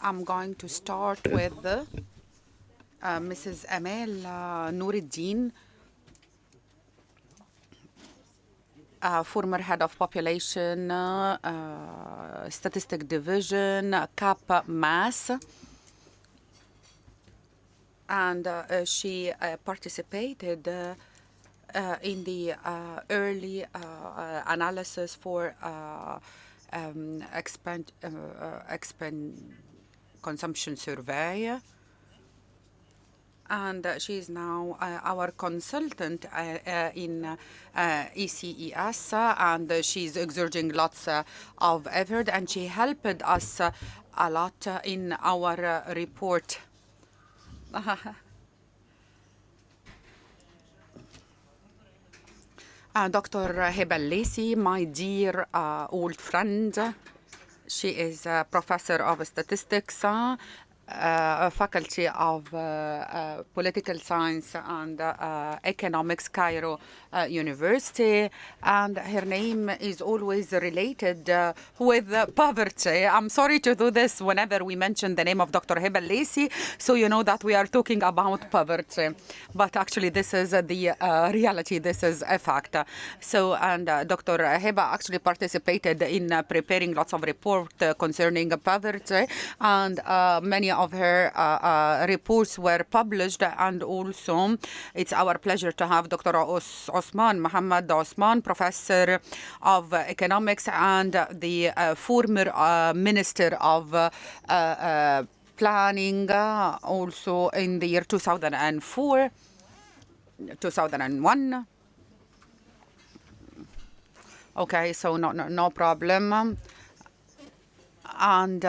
I'm going to start with Mrs. Amal Nour, former head of population statistic division, CAPMAS, and she participated in the early analysis for consumption survey. And she is now our consultant in ECES, and she's exerting lots of effort, and she helped us a lot in our report. Dr. Heba El-Laithy, my dear old friend, she is a professor of statistics, faculty of political science and economics, Cairo University, and her name is always related with poverty. I'm sorry to do this whenever we mention the name of Dr. Heba El-Laithy, so you know that we are talking about poverty. But actually, this is the reality. This is a fact. So, and Dr. Heba actually participated in preparing lots of reports concerning poverty, and many of her reports were published. And also, it's our pleasure to have Dr. Osman Mohammed Osman, professor of economics and the former minister of planning, also in the year 2004, 2001. Okay, so no problem. And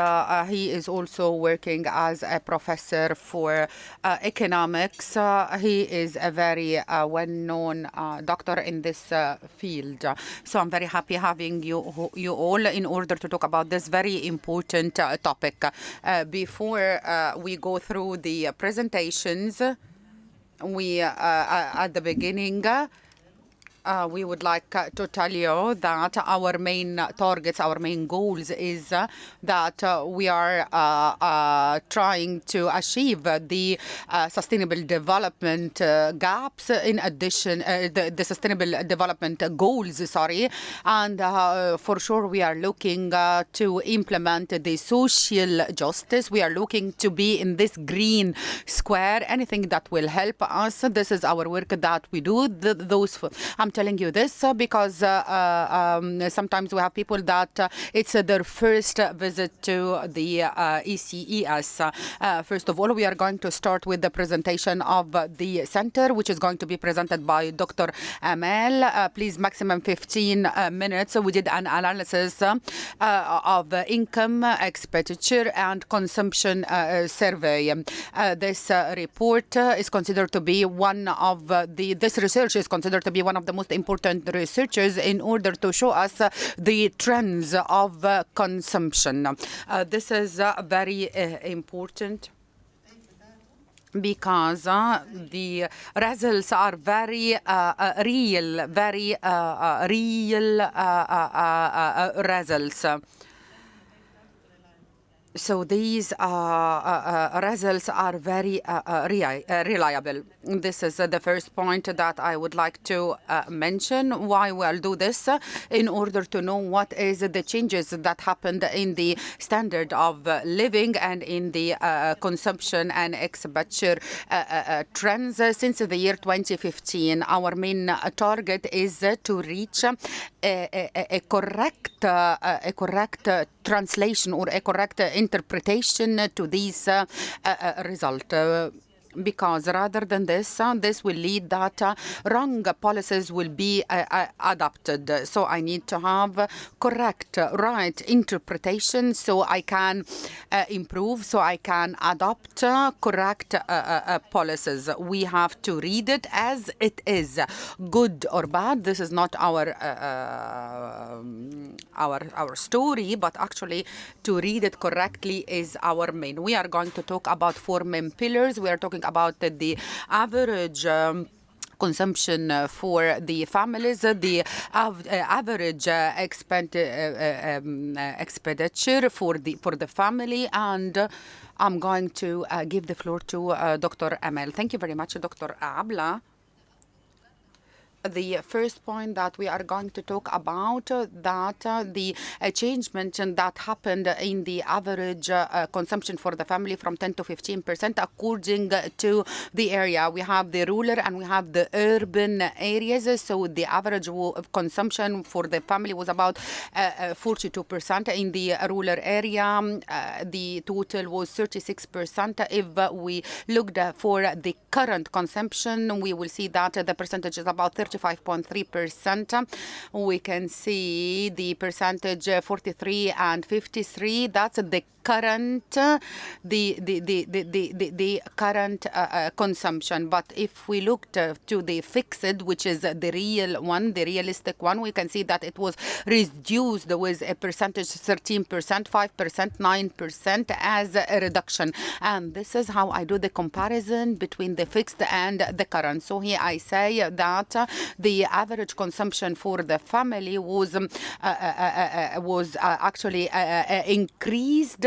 he is also working as a professor for economics. He is a very well-known doctor in this field. So I'm very happy having you all in order to talk about this very important topic. Before we go through the presentations, we at the beginning, we would like to tell you that our main targets, our main goals is that we are trying to achieve the sustainable development gaps, in addition, the sustainable development goals, sorry. And for sure, we are looking to implement the social justice. We are looking to be in this green square, anything that will help us. This is our work that we do. I'm telling you this because sometimes we have people that it's their first visit to the ECES. First of all, we are going to start with the presentation of the center, which is going to be presented by Dr. Amal. Please, maximum 15 minutes. We did an analysis of income, expenditure, and consumption survey. This report is considered to be one of this research is considered to be one of the most important researchers in order to show us the trends of consumption. This is very important because the results are very real results. So these results are very reliable. This is the first point that I would like to mention. Why we'll do this? In order to know what is the changes that happened in the standard of living and in the consumption and expenditure trends since the year 2015. Our main target is to reach a correct translation or a correct interpretation to these results. Because rather than this, this will lead that wrong policies will be adopted. So I need to have correct, right interpretation so I can improve, so I can adopt correct policies. We have to read it as it is, good or bad. This is not our story, but actually to read it correctly is our main. We are going to talk about four main pillars. We are talking about the average consumption for the families, the average expenditure for the family, and I'm going to give the floor to Dr. Amal. Thank you very much, Dr. Abla. The first point that we are going to talk about that the changement that happened in the average consumption for the family from 10 to 15% according to the area. We have the rural and we have the urban areas. So the average of consumption for the family was about 42%. In the rural area, the total was 36%. If we looked for the current consumption, we will see that the percentage is about 35.3%. We can see the percentage 43 and 53. That's the current the current consumption. But if we look to the fixed, which is the real one, the realistic one, we can see that it was reduced with a percentage 13%, 5%, 9% as a reduction. And this is how I do the comparison between the fixed and the current. So here I say that the average consumption for the family was actually increased.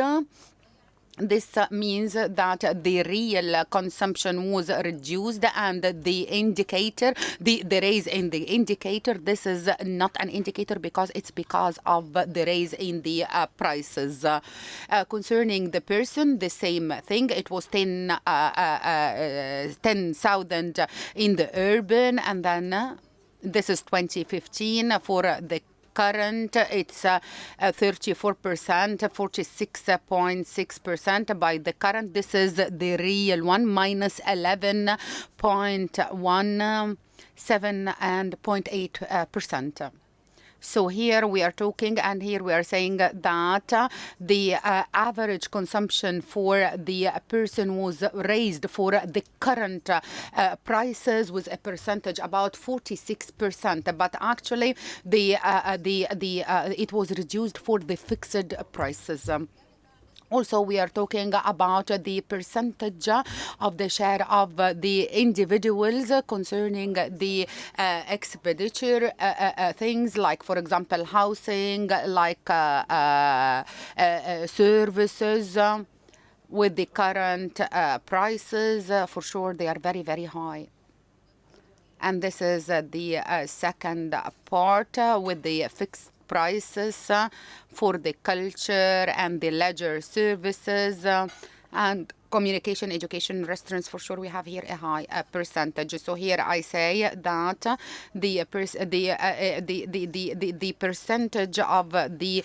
This means that the real consumption was reduced, and the indicator, the raise in the indicator, this is not an indicator because it's because of the raise in the prices. Concerning the person, the same thing. It was 10,000 in the urban, and then this is 2015 for the current. It's 34%, 46.6% by the current. This is the real one, minus 11.17 and 0.8%. So here we are talking, and here we are saying that the average consumption for the person was raised for the current prices was a percentage about 46%, but actually it was reduced for the fixed prices. Also, we are talking about the percentage of the share of the individuals concerning the expenditure things like, for example, housing, like services. With the current prices, for sure, they are very, very high. And this is the second part with the fixed prices for the culture and the leisure services and communication, education, restaurants. For sure, we have here a high percentage. So here I say that the percentage of the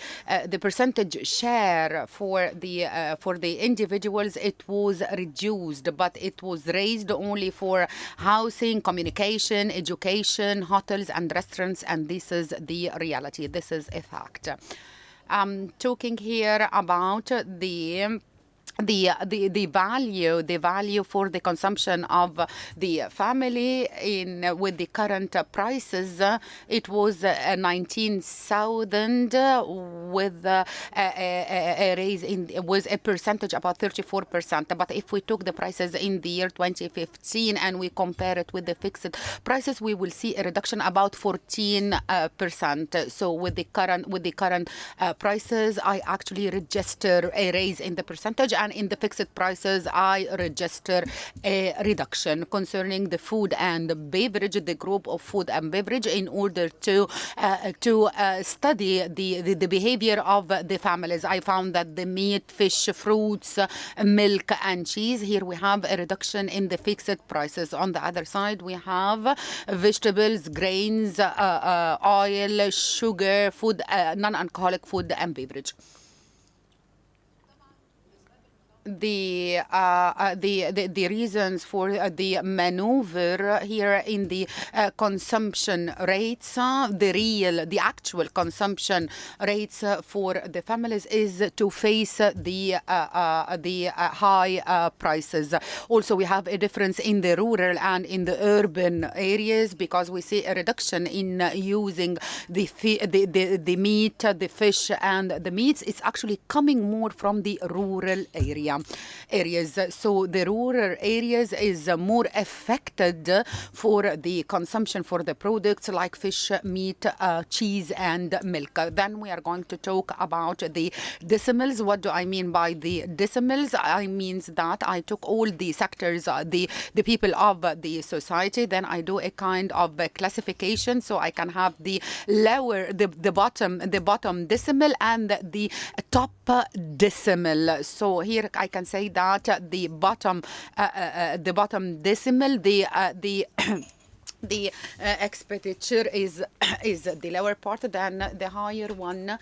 percentage share for the individuals, it was reduced, but it was raised only for housing, communication, education, hotels and restaurants, and this is the reality. This is a fact. I'm talking here about the value for the consumption of the family with the current prices. It was 19,000 with a raise was a percentage about 34%. But if we took the prices in the year 2015 and we compare it with the fixed prices, we will see a reduction about 14%. So with the current prices, I actually register a raise in the percentage, and in the fixed prices, I register a reduction. Concerning the food and beverage, the group of food and beverage, in order to study the behavior of the families, I found that the meat, fish, fruits, milk, and cheese, here we have a reduction in the fixed prices. On the other side, we have vegetables, grains, oil, sugar, food, non-alcoholic food and beverage. The reasons for the maneuver here in the consumption rates, the actual consumption rates for the families is to face the high prices. Also, we have a difference in the rural and in the urban areas because we see a reduction in using the meat, the fish, and the meats. It's actually coming more from the rural area. areas. So the rural areas is more affected for the consumption for the products like fish, meat, cheese, and milk. Then we are going to talk about the decimals. What do I mean by the decimals? I means that I took all the sectors, the people of the society, then I do a kind of classification, so I can have the lower, the bottom decimal and the top decimal. So here I can say that the bottom decimal, the the expenditure is the lower part than the higher one.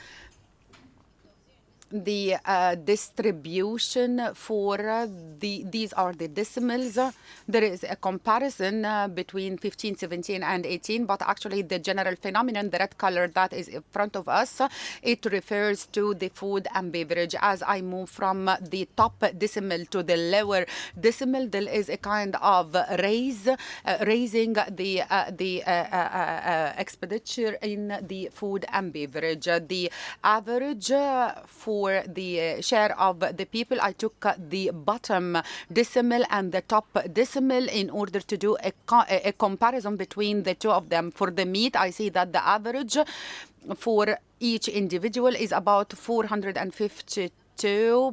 The distribution for these are the decimals. There is a comparison between 15, 17, and 18, but actually the general phenomenon, the red color that is in front of us, it refers to the food and beverage. As I move from the top decimal to the lower decimal, there is a kind of raising the expenditure in the food and beverage. The average for the share of the people, I took the bottom decimal and the top decimal in order to do a comparison between the two of them. For the meat, I see that the average for each individual is about 452,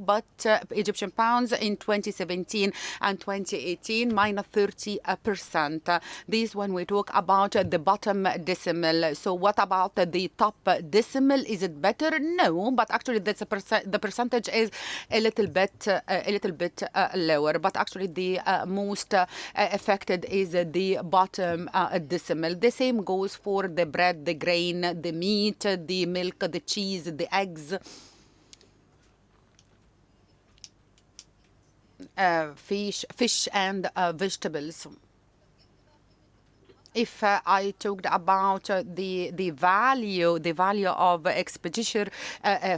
but Egyptian pounds in 2017 and 2018 minus 30%. This when we talk about the bottom decimal. So what about the top decimal? Is it better? No, but actually that's the percentage is a little bit lower. But actually the most affected is the bottom decimal. The same goes for the bread, the grain, the meat, the milk, the cheese, the eggs. Fish and vegetables. If I talked about the value of expenditure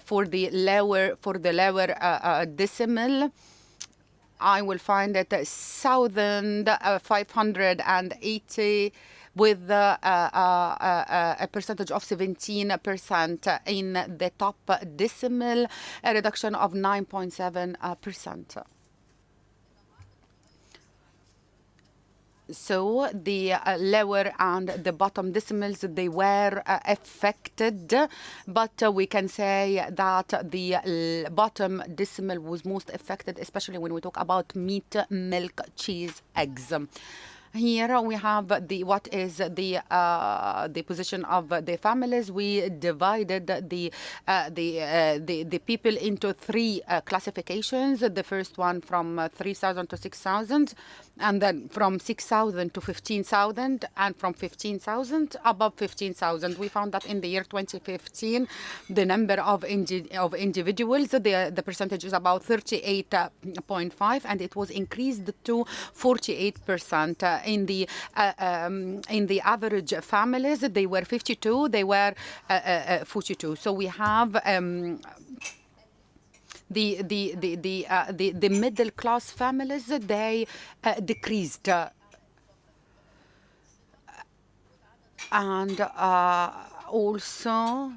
for the lower decimal, I will find that 1,580 with a percentage of 17% in the top decimal, a reduction of 9.7%. So the lower and the bottom decimals, they were affected, but we can say that the bottom decimal was most affected, especially when we talk about meat, milk, cheese, eggs. Here we have what is the position of the families. We divided the people into three classifications. The first one from 3,000 to 6,000, and then from 6,000 to 15,000, and from 15,000 above 15,000. We found that in the year 2015, the number of individuals, the percentage is about 38.5, and it was increased to 48%. In the average families, they were 52, they were 42. So we have the middle class families, they decreased, and also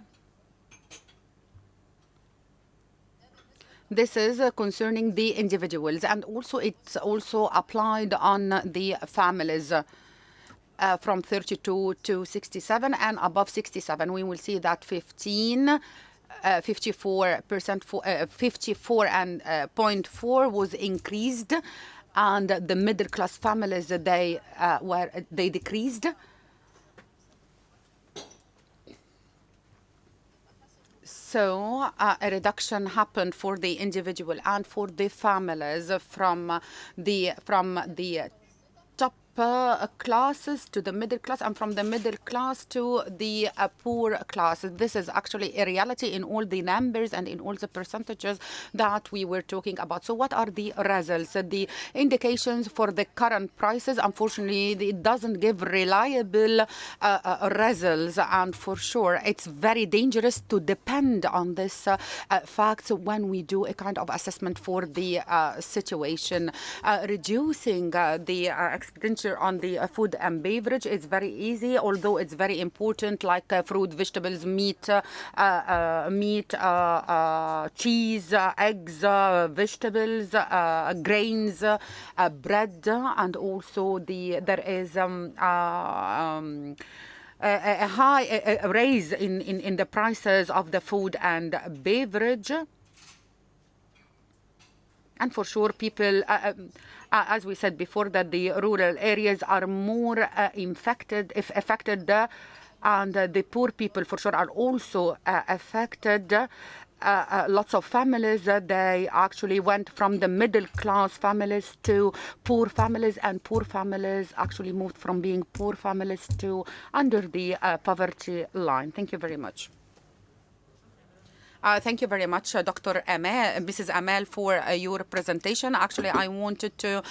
this is concerning the individuals, and also it's also applied on the families from 32 to 67 and above 67. We will see that 54%, 54 and 0.4 was increased, and the middle class families, they decreased. So a reduction happened for the individual and for the families from the top classes to the middle class, and from the middle class to the poor class. This is actually a reality in all the numbers and in all the percentages that we were talking about. So what are the results? The indications for the current prices, unfortunately, it doesn't give reliable results, and for sure it's very dangerous to depend on this facts when we do a kind of assessment for the situation. Reducing the expenditure expenditure on the food and beverage is very easy, although it's very important, like fruit, vegetables, meat, cheese, eggs, vegetables, grains, bread, and also there is a high raise in the prices of the food and beverage. And for sure, people, as we said before, that the rural areas are more affected, and the poor people for sure are also affected. Lots of families, they actually went from the middle class families to poor families, and poor families actually moved from being poor families to under the poverty line. Thank you very much. Thank you very much, Dr. Amal, Mrs. Amal, for your presentation. Actually, I wanted to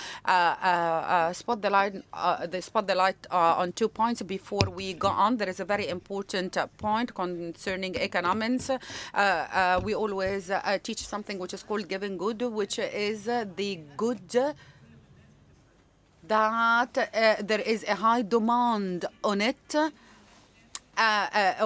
spot the light on 2 points before we go on. There is a very important point concerning economics. We always teach something which is called giving good, which is the good that there is a high demand on it.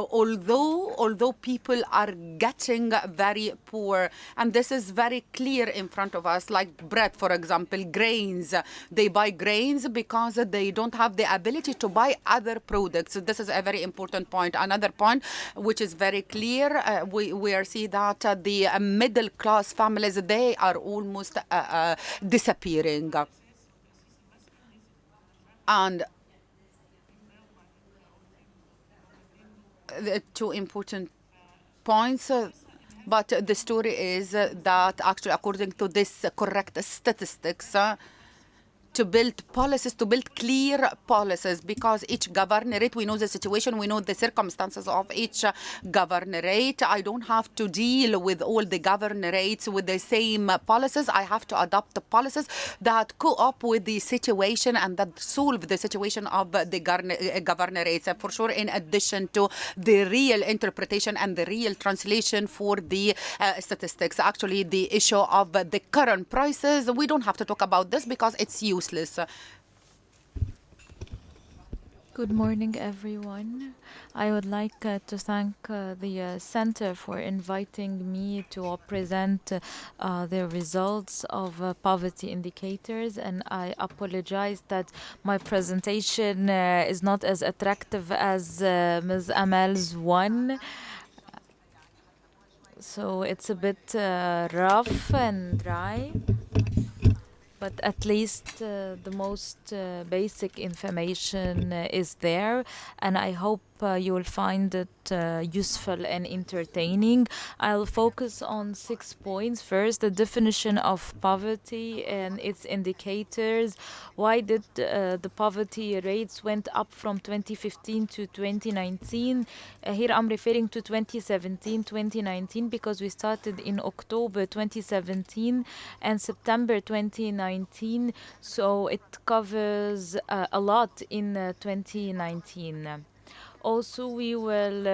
Although people are getting very poor, and this is very clear in front of us, like bread, for example, grains. They buy grains because they don't have the ability to buy other products. So this is a very important point. Another point which is very clear, we are see that the middle class families, they are almost disappearing. And the 2 important points, but the story is that actually, according to this correct statistics, to build policies, to build clear policies, because each governorate, we know the situation, we know the circumstances of each governorate. I don't have to deal with all the governorates with the same policies. I have to adopt the policies that co-op with the situation and that solve the situation of the governorates, for sure, in addition to the real interpretation and the real translation for the statistics. Actually, the issue of the current prices, we don't have to talk about this because it's useless. Good morning, everyone. I would like to thank the Center for inviting me to present the results of poverty indicators, and I apologize that my presentation is not as attractive as Ms. Amal's one. So it's a bit rough and dry. But at least the most basic information is there, and I hope you will find it useful and entertaining. I'll focus on 6 points. First, the definition of poverty and its indicators. Why did the poverty rates went up from 2015 to 2019? Here I'm referring to 2017-2019 because we started in October 2017 and September 2019, so it covers a lot in 2019. Also, we will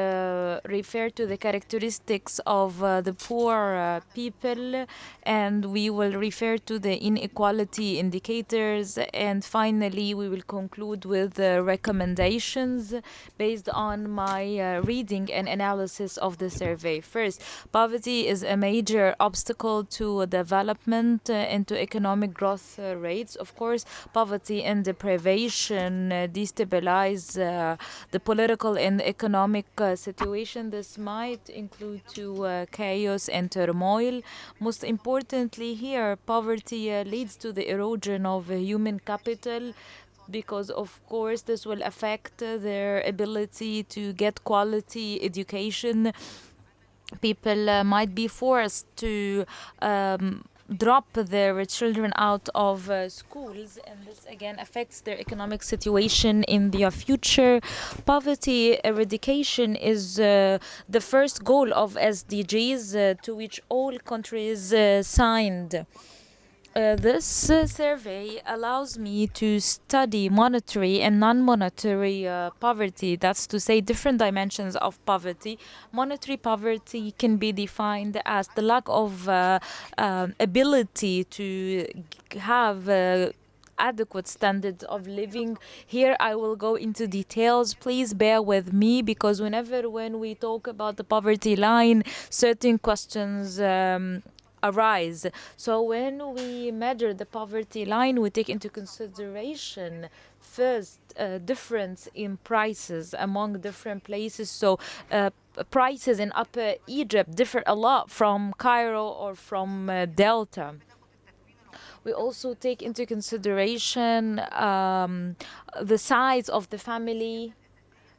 refer to the characteristics of the poor people, and we will refer to the inequality indicators, and finally we will conclude with recommendations based on my reading and analysis of the survey. First, poverty is a major obstacle to development and to economic growth rates. Of course, poverty and deprivation destabilize the political and economic situation. This might include chaos and turmoil. Most importantly here, poverty leads to the erosion of human capital, because of course this will affect their ability to get quality education. People might be forced to drop their children out of schools, and this again affects their economic situation in the future. Poverty eradication is the first goal of SDGs to which all countries signed. This survey allows me to study monetary and non-monetary poverty. That's to say, different dimensions of poverty. Monetary poverty can be defined as the lack of ability to have adequate standards of living. Here I will go into details. Please bear with me, because when we talk about the poverty line, certain questions arise. So when we measure the poverty line, we take into consideration first difference in prices among different places. So prices in Upper Egypt differ a lot from Cairo or from Delta. We also take into consideration the size of the family,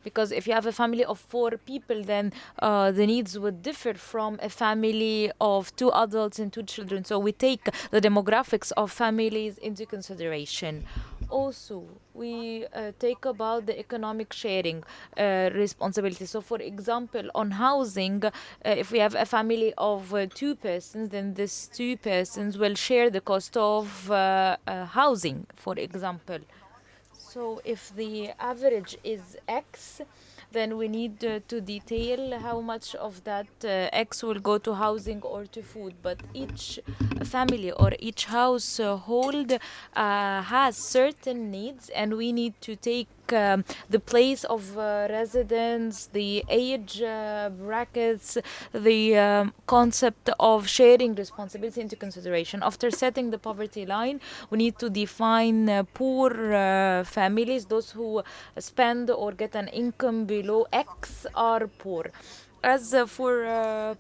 because if you have a family of 4 people, then the needs would differ from a family of 2 adults and 2 children. So we take the demographics of families into consideration. Also, we take about the economic sharing responsibility. So for example, on housing, if we have a family of 2 persons, then these 2 persons will share the cost of housing, for example. So if the average is X, then we need to detail how much of that X will go to housing or to food. But each family or each household has certain needs, and we need to take the place of residence, the age brackets, the concept of sharing responsibility into consideration. After setting the poverty line, we need to define poor families. Those who spend or get an income below X are poor. As for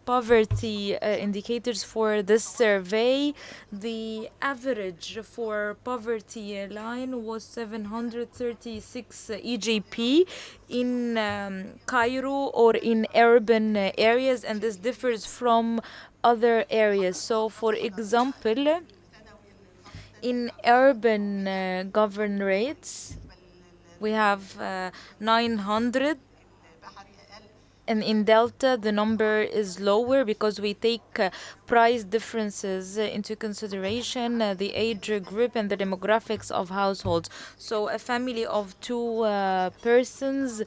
poverty indicators for this survey, the average for poverty line was 736 EGP in Cairo or in urban areas, and this differs from other areas. So, for example, in urban governorates, we have 900, and in Delta the number is lower because we take price differences into consideration, the age group and the demographics of households. So a family of 2 persons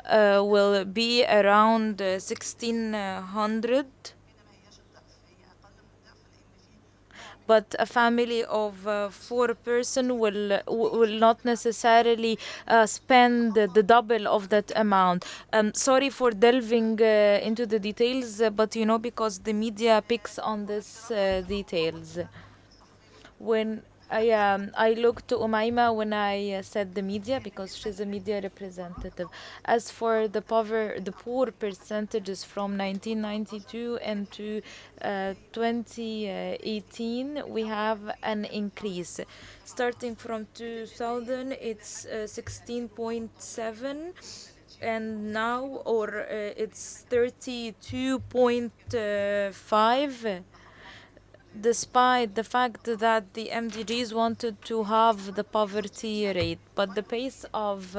will be around 1600, but a family of 4 person will not necessarily spend the double of that amount. Sorry for delving into the details, but because the media picks on this details. When I looked to Umaima when I said the media, because she's a media representative. As for the poor percentages from 1992 and to 2018, we have an increase. Starting from 2000, it's 16.7, and now it's 32.5, despite the fact that the MDGs wanted to have the poverty rate. But the pace of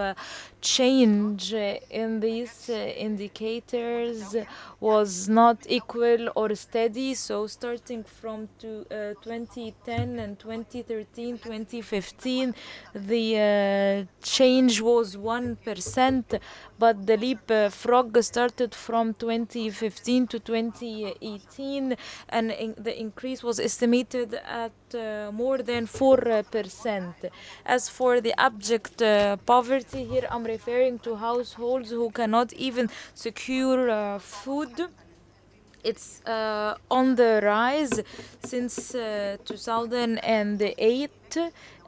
change in these indicators was not equal or steady. So starting from 2010 and 2013, 2015, the change was 1%, but the leapfrog started from 2015 to 2018, and the increase was estimated at more than 4%. As for the abject poverty, here I'm referring to households who cannot even secure food. It's on the rise since 2008,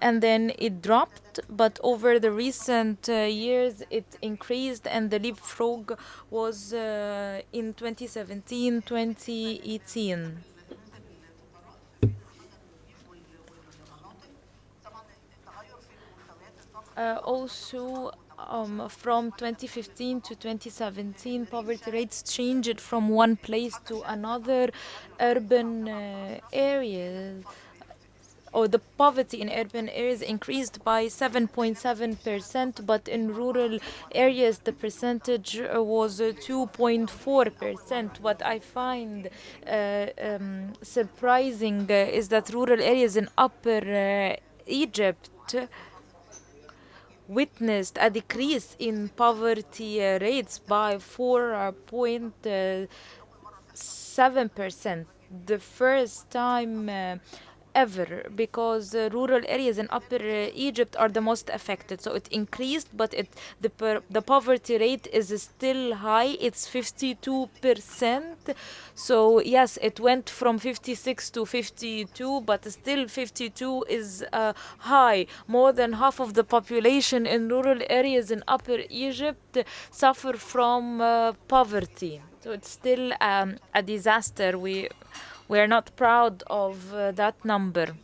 and then it dropped, but over the recent years it increased, and the leapfrog was in 2017, 2018. Also, from 2015 to 2017, poverty rates changed from one place to another. Urban areas, or the poverty in urban areas, increased by 7.7%, but in rural areas the percentage was 2.4%. What I find surprising is that rural areas in Upper Egypt witnessed a decrease in poverty rates by 4.7%. The first time ever, because rural areas in Upper Egypt are the most affected. So it increased, but the poverty rate is still high. It's 52%. So yes, it went from 56 to 52, but still 52 is high. More than half of the population in rural areas in Upper Egypt suffer from poverty. So it's still a disaster. We're not proud of that number.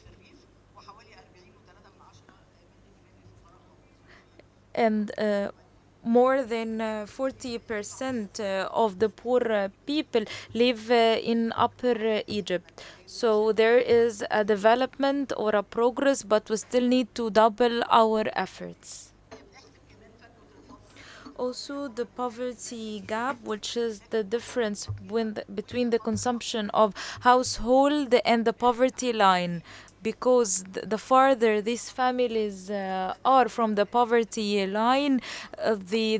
And more than 40% of the poor people live in Upper Egypt. So there is a development or a progress, but we still need to double our efforts. Also, the poverty gap, which is the difference between the consumption of household and the poverty line. Because the farther these families are from the poverty line, the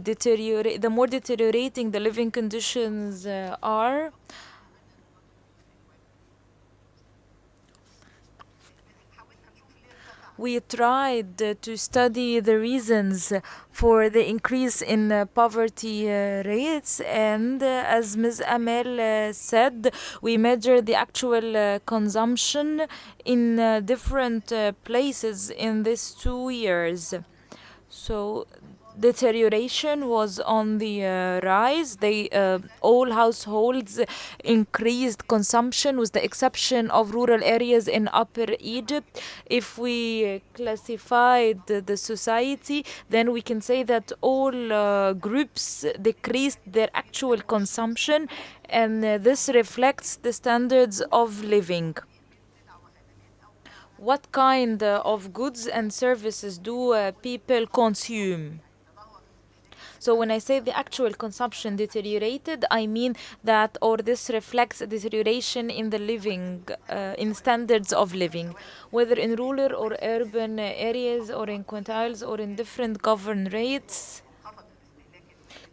more deteriorating the living conditions are. We tried to study the reasons for the increase in poverty rates, and as Ms. Amal said, we measure the actual consumption in different places in these 2 years. So deterioration was on the rise. All households increased consumption, with the exception of rural areas in Upper Egypt. If we classified the society, then we can say that all groups decreased their actual consumption, and this reflects the standards of living. What kind of goods and services do people consume? So when I say the actual consumption deteriorated, I mean that, or this reflects a deterioration in the living, in standards of living, whether in rural or urban areas, or in quintiles, or in different governorates.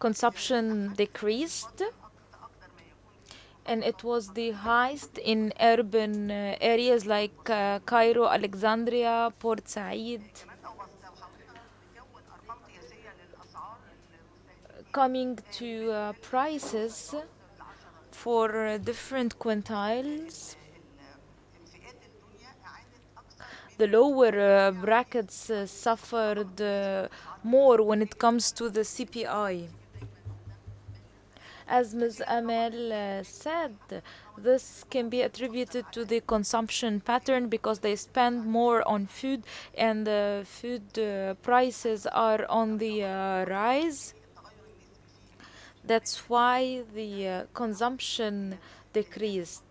Consumption decreased, and it was the highest in urban areas like Cairo, Alexandria, Port Said. Coming to prices for different quintiles, the lower brackets suffered more when it comes to the CPI. As Ms. Amal said, this can be attributed to the consumption pattern, because they spend more on food, and the food prices are on the rise. That's why the consumption decreased.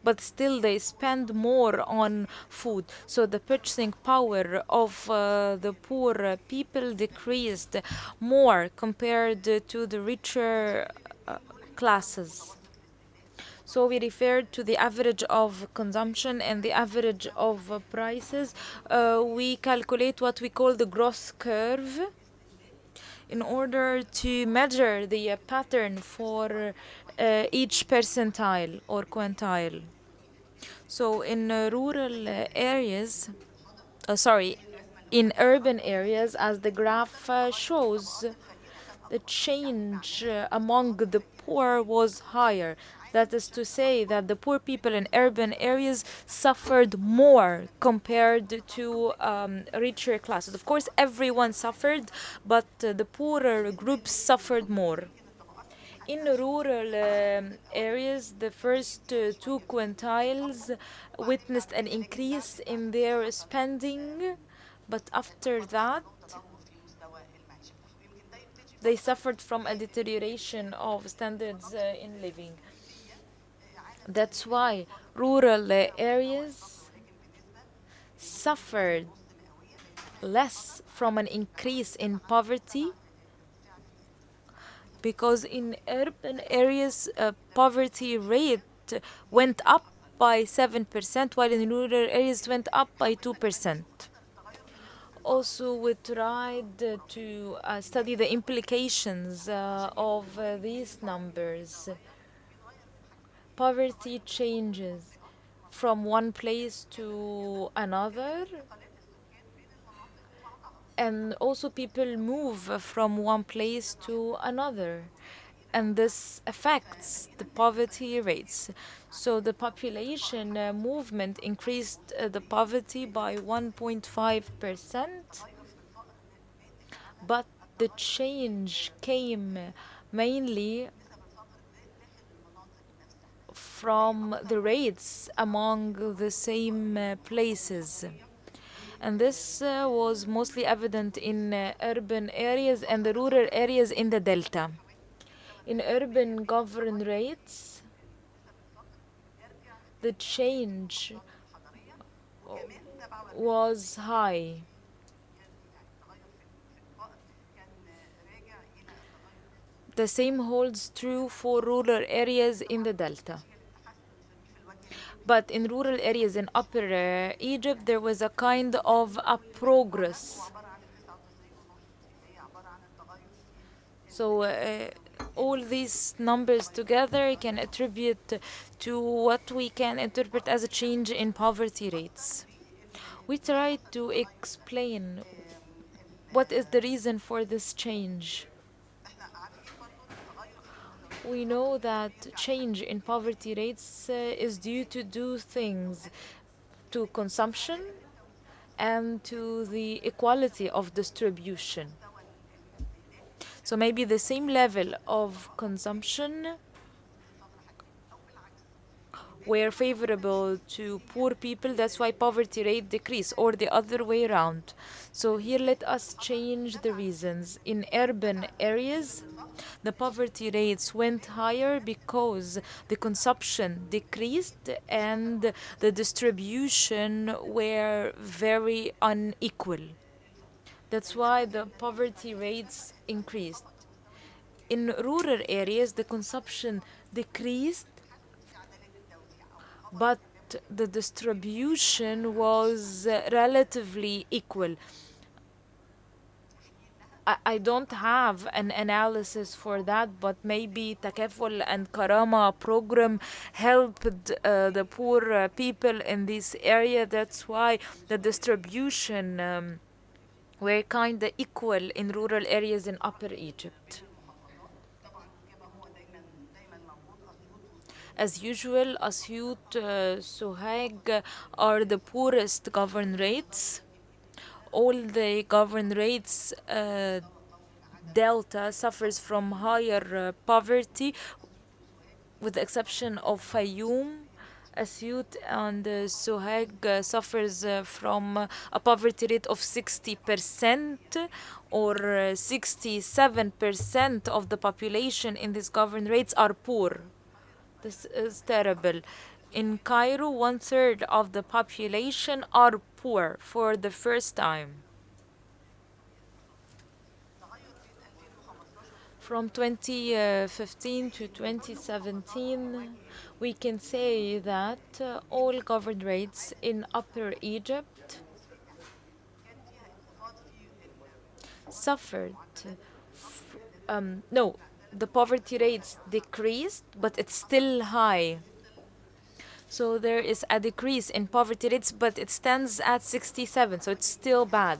But still, they spend more on food. So the purchasing power of the poor people decreased more compared to the richer classes. So we referred to the average of consumption and the average of prices. We calculate what we call the growth curve, in order to measure the pattern for each percentile or quintile. So in rural areas, in urban areas, as the graph shows, the change among the poor was higher. That is to say that the poor people in urban areas suffered more compared to richer classes. Of course, everyone suffered, but the poorer groups suffered more. In rural areas, the first 2 quintiles witnessed an increase in their spending, but after that, they suffered from a deterioration of standards in living. That's why rural areas suffered less from an increase in poverty, because in urban areas, poverty rate went up by 7%, while in rural areas went up by 2%. Also, we tried to study the implications of these numbers. Poverty changes from one place to another, and also people move from one place to another, and this affects the poverty rates. So the population movement increased the poverty by 1.5%, but the change came mainly from the rates among the same places. And this was mostly evident in urban areas and the rural areas in the delta. In urban governed rates, the change was high. The same holds true for rural areas in the delta. But in rural areas in Upper Egypt, there was a kind of a progress. So all these numbers together can attribute to what we can interpret as a change in poverty rates. We tried to explain what is the reason for this change. We know that change in poverty rates is due to two things: to consumption and to the equality of distribution. So maybe the same level of consumption were favorable to poor people, that's why poverty rate decreased, or the other way around. So here let us change the reasons. In urban areas, the poverty rates went higher because the consumption decreased and the distribution were very unequal. That's why the poverty rates increased. In rural areas, the consumption decreased, but the distribution was relatively equal. I don't have an analysis for that, but maybe Takaful and Karama program helped the poor people in this area. That's why the distribution were kind of equal in rural areas in Upper Egypt. As usual, Asyut, Sohag are the poorest governed rates. All the governed rates, Delta suffers from higher poverty, with the exception of Fayoum. Asyut and Sohag suffers from a poverty rate of 60%, or 67% of the population in these governed rates are poor. This is terrible. In Cairo, 1/3 of the population are poor for the first time. From 2015 to 2017, we can say that all governed rates in Upper Egypt suffered. No, the poverty rates decreased, but it's still high. So there is a decrease in poverty rates, but it stands at 67, so it's still bad.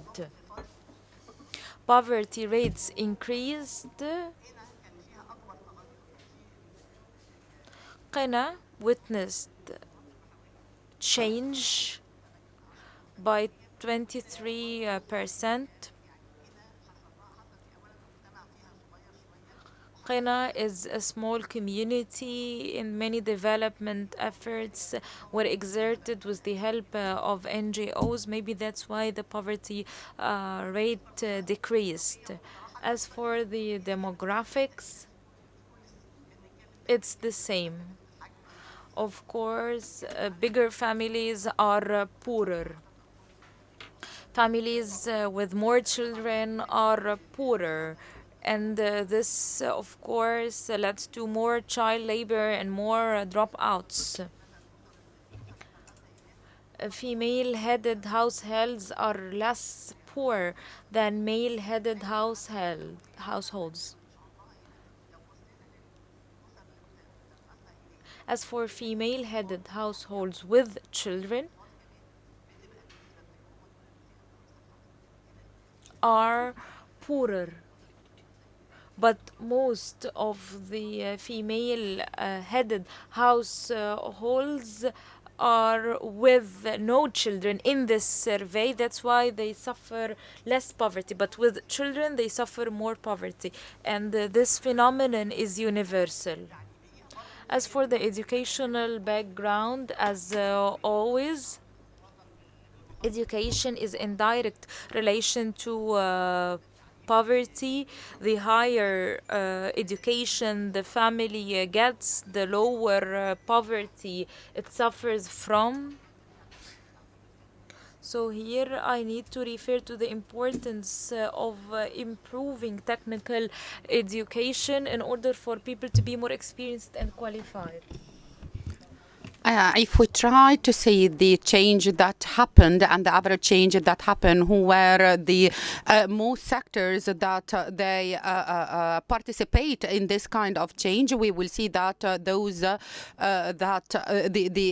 Poverty rates increased. Qina witnessed change by 23%. Qina is a small community, and many development efforts were exerted with the help of NGOs. Maybe that's why the poverty rate decreased. As for the demographics, it's the same. Of course, bigger families are poorer. Families with more children are poorer. And this, of course, leads to more child labor and more dropouts. Female-headed households are less poor than male-headed households. As for female-headed households with children, are poorer, but most of the female-headed households are with no children in this survey. That's why they suffer less poverty, but with children they suffer more poverty, and this phenomenon is universal. As for the educational background, as always, education is in direct relation to poverty. The higher education the family gets, the lower poverty it suffers from. So here I need to refer to the importance of improving technical education in order for people to be more experienced and qualified. If we try to see the change that happened and the average change that happened, who were the most sectors that they participate in this kind of change, we will see that the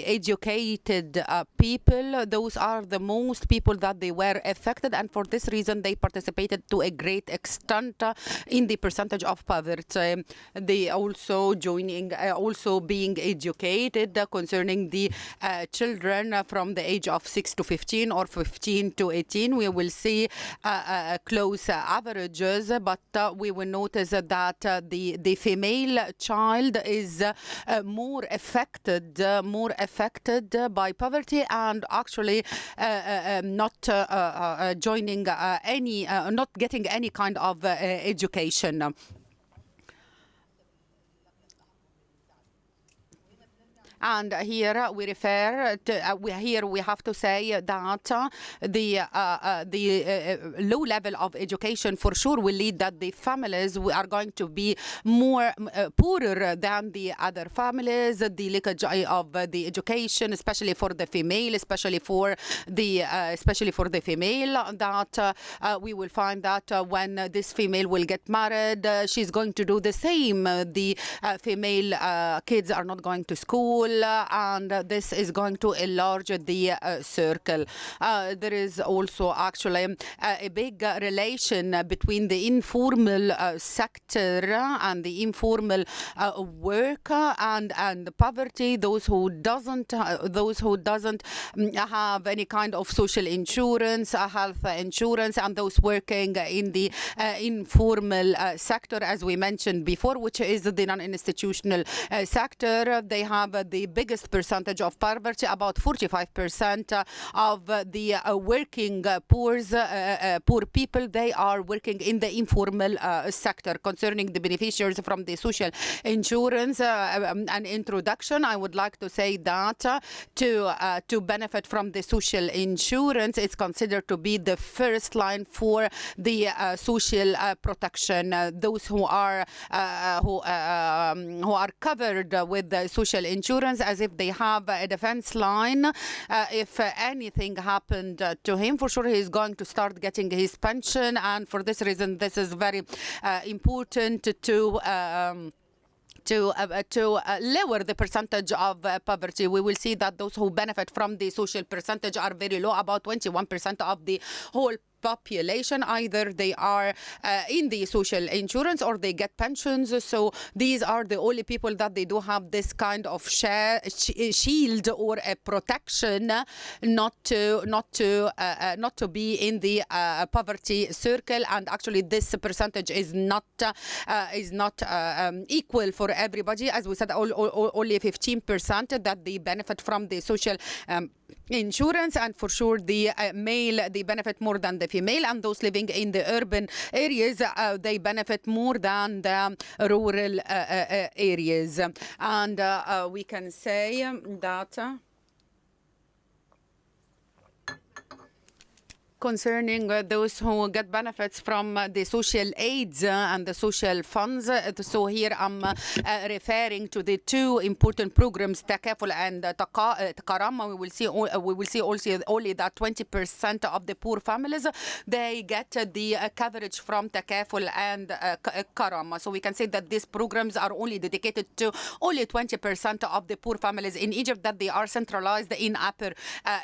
educated people, those are the most people that they were affected, and for this reason they participated to a great extent in the percentage of poverty. They also also being educated concerning the children from the age of 6 to 15 or 15 to 18. We will see close averages, but we will notice that the female child is more affected by poverty, and actually not joining not getting any kind of education. And here we refer to, here we have to say that the low level of education for sure will lead that the families are going to be more poorer than the other families. The leakage of the education, especially for the female, especially for the female, that we will find that when this female will get married, she's going to do the same. The female kids are not going to school, and this is going to enlarge the circle. There is also actually a big relation between the informal sector and the informal work and poverty. Those who doesn't have any kind of social insurance, health insurance, and those working in the informal sector, as we mentioned before, which is the non-institutional sector, they have the biggest percentage of poverty. About 45% of the working poor people, they are working in the informal sector. Concerning the beneficiaries from the social insurance, an introduction, I would like to say that to benefit from the social insurance, it's considered to be the first line for the social protection. Those who are covered with the social insurance, as if they have a defense line. If anything happened to him, for sure he's going to start getting his pension, and for this reason this is very important to lower the percentage of poverty. We will see that those who benefit from the social percentage are very low, about 21% of the whole population. Either they are in the social insurance or they get pensions. So these are the only people that they do have this kind of shield or a protection not to be in the poverty circle. And actually this percentage is not equal for everybody. As we said, only 15% that they benefit from the social insurance, and for sure the male, they benefit more than the female, and those living in the urban areas, they benefit more than the rural areas. And we can say that concerning those who get benefits from the social aids and the social funds. So here I'm referring to the two important programs, Takaful and Karama. We will see also only that 20% of the poor families they get the coverage from Takaful and Karama. So we can say that these programs are only dedicated to only 20% of the poor families in Egypt, that they are centralized in Upper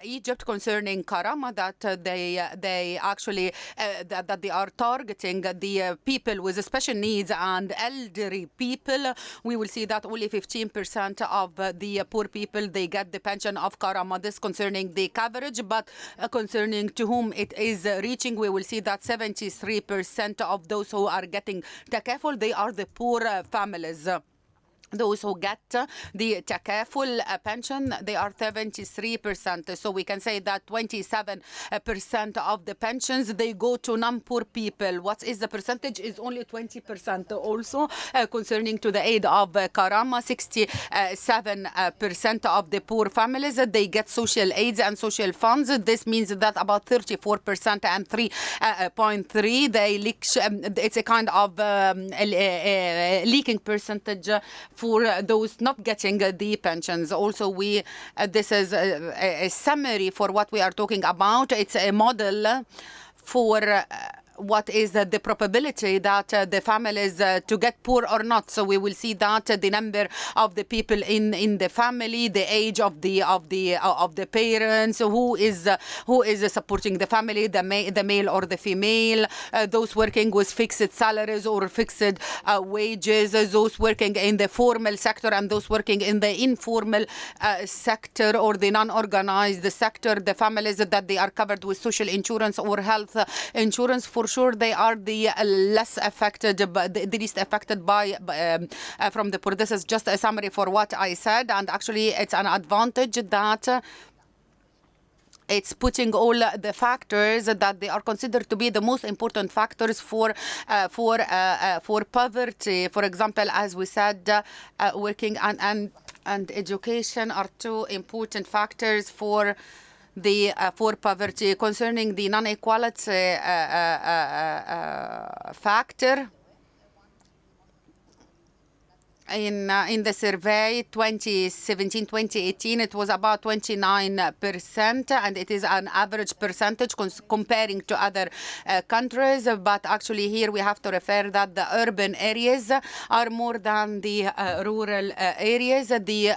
Egypt. Concerning Karama, that they actually that they are targeting the people with special needs and elderly people. We will see that only 15% of the poor people they get the pension of Karama. This concerning the coverage, but concerning to whom it is reaching, we will see that 73% of those who are getting takaful, they are the poor families. Those who get the takaful pension, they are 73%. So we can say that 27% of the pensions, they go to non-poor people. What is the percentage? Is only 20%. Also, concerning to the aid of Karama, 67% of the poor families, they get social aids and social funds. This means that about 34% and 3.3, they leak. It's a kind of leaking percentage for those not getting the pensions. Also, this is a summary for what we are talking about. It's a model for what is the probability that the families to get poor or not. So we will see that the number of the people in the family, the age of the parents, who is supporting the family, the male or the female, those working with fixed salaries or fixed wages, those working in the formal sector and those working in the informal sector or the non-organized sector, the families that they are covered with social insurance or health insurance. For sure, they are the less affected, but the least affected by from the poor. This is just a summary for what I said, and actually, it's an advantage that it's putting all the factors that they are considered to be the most important factors for poverty. For example, as we said, working and education are two important factors for poverty. Concerning the non-equality factor, in the survey 2017-2018, it was about 29%, and it is an average percentage comparing to other countries. But actually here we have to refer that the urban areas are more than the rural areas. The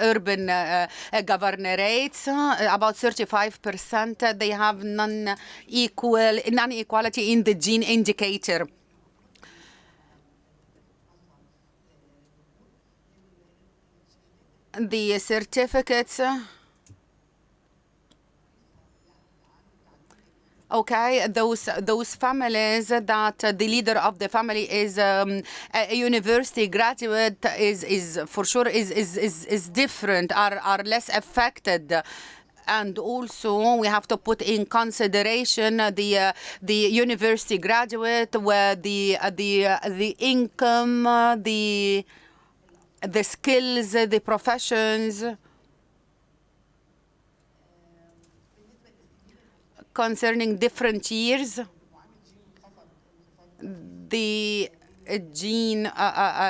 urban governorates, about 35%, they have non-equality in the Gini indicator. The certificates, okay, those families that the leader of the family is a university graduate is for sure is different, are less affected. And also we have to put in consideration the university graduate, where the income, the skills, the professions. Concerning different years, the Gini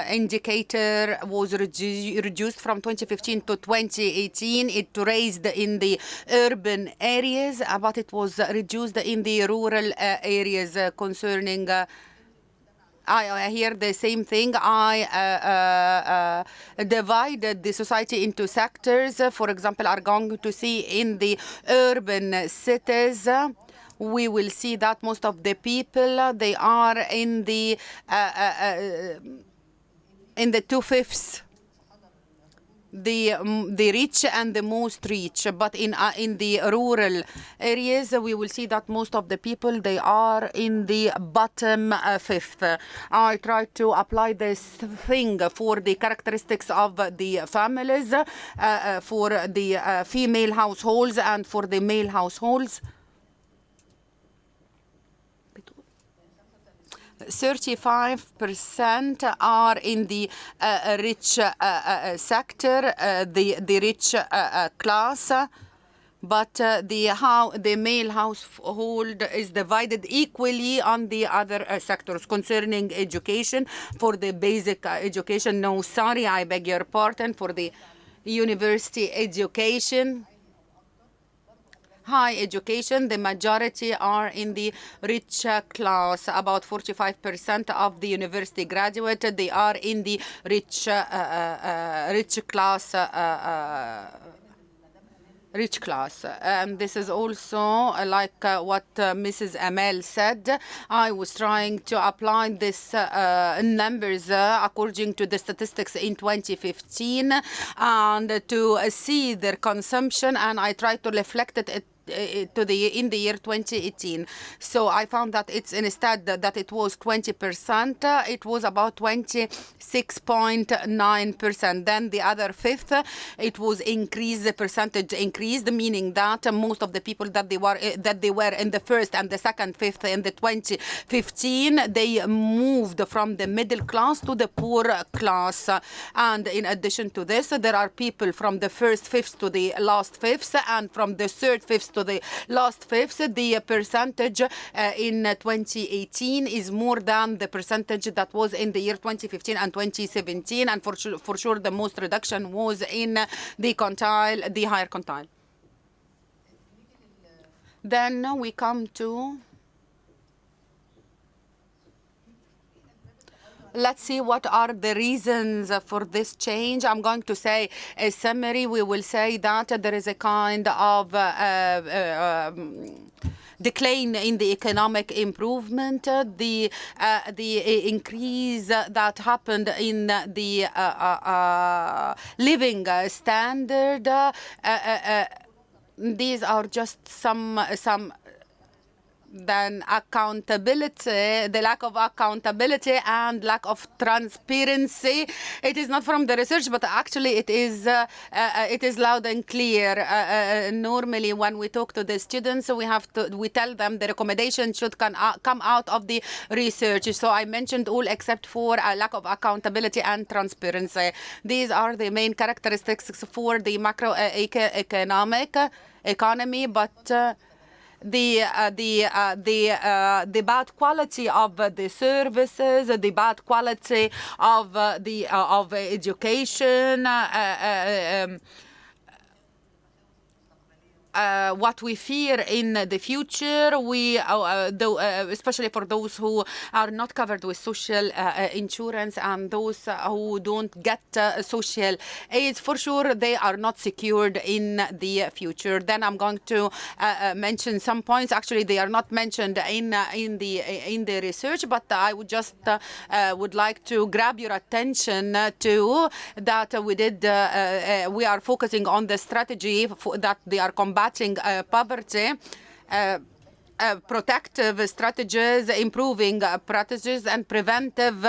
indicator was reduced from 2015 to 2018. It raised in the urban areas, but it was reduced in the rural areas. Concerning I hear the same thing. I divided the society into sectors. For example, are going to see in the urban cities, we will see that most of the people, they are in the 2/5. The rich and the most rich, but in the rural areas we will see that most of the people, they are in the bottom fifth. I try to apply this thing for the characteristics of the families, for the female households and for the male households. 35% are in the rich sector, the rich class. but the male household is divided equally on the other sectors. Concerning education, for the basic education, no, sorry, I beg your pardon, for the university education, high education, the majority are in the rich class. About 45% of the university graduate, they are in the rich class. Rich class. This is also like what Mrs. Amal said. I was trying to apply this numbers according to the statistics in 2015 and to see their consumption, and I tried to reflect it in the year 2018. So I found that it's instead that it was 20%, it was about 26.9%. Then the other fifth, it was increased, the percentage increased, meaning that most of the people that they were in the first and the second fifth in the 2015, they moved from the middle class to the poor class. And in addition to this, there are people from the first fifth to the last fifth, and from the third fifth to the last fifth, the percentage in 2018 is more than the percentage that was in the year 2015 and 2017, and for sure the most reduction was in the higher quintile. Then we come to, let's see what are the reasons for this change. I'm going to say a summary. We will say that there is a kind of decline in the economic improvement, the increase that happened in the living standard. These are just some. Then accountability, the lack of accountability and lack of transparency. It is not from the research, but actually it is loud and clear. Normally, when we talk to the students, we tell them the recommendation should come out of the research. So I mentioned all except for a lack of accountability and transparency. These are the main characteristics for the macroeconomic economy, but the bad quality of the services, the bad quality of of education, what we fear in the future, especially for those who are not covered with social insurance and those who don't get social aids, for sure they are not secured in the future. Then I'm going to mention some points. Actually, they are not mentioned in the research, but I would just would like to grab your attention to that we are focusing on the strategy that they are combating poverty, protective strategies, improving practices, and preventive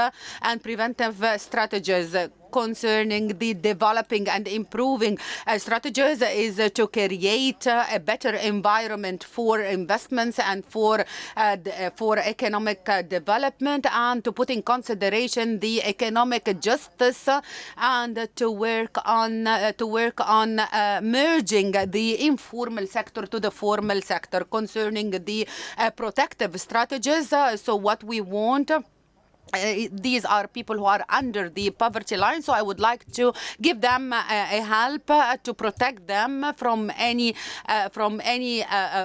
strategies. Concerning the developing and improving strategies is to create a better environment for investments and for economic development, and to put in consideration the economic justice, and to work on merging the informal sector to the formal sector. Concerning the protective strategies, so what we want, these are people who are under the poverty line, so I would like to give them a help to protect them from any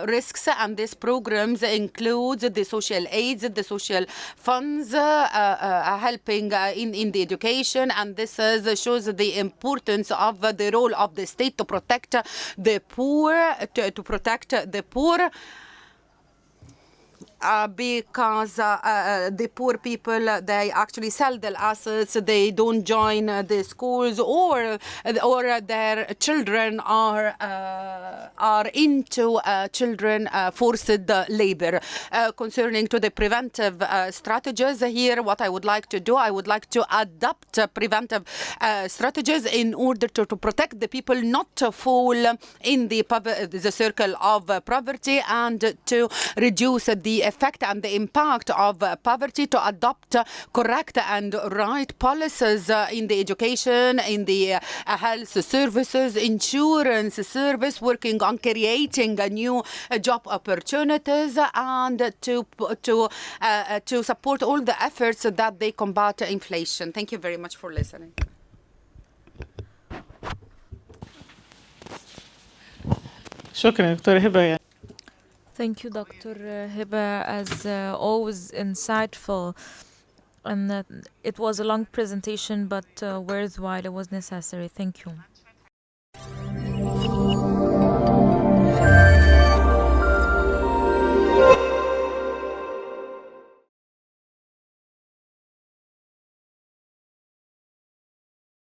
risks, and these programs include the social aids, the social funds, helping in the education, and this shows the importance of the role of the state to protect the poor, because the poor people, they actually sell their assets, they don't join the schools, or their children are into forced labor. Concerning to the preventive strategies, here what I would like to do, I would like to adopt preventive strategies in order to protect the people not to fall in the circle of poverty, and to reduce the effect and the impact of poverty, to adopt correct and right policies in the education, in the health services, insurance service, working on creating new job opportunities, and to support all the efforts that they combat inflation. Thank you very much for listening. شكرا دكتورة هبة. Thank you, Dr. Heba, as always insightful. And it was a long presentation, but worthwhile. It was necessary. Thank you.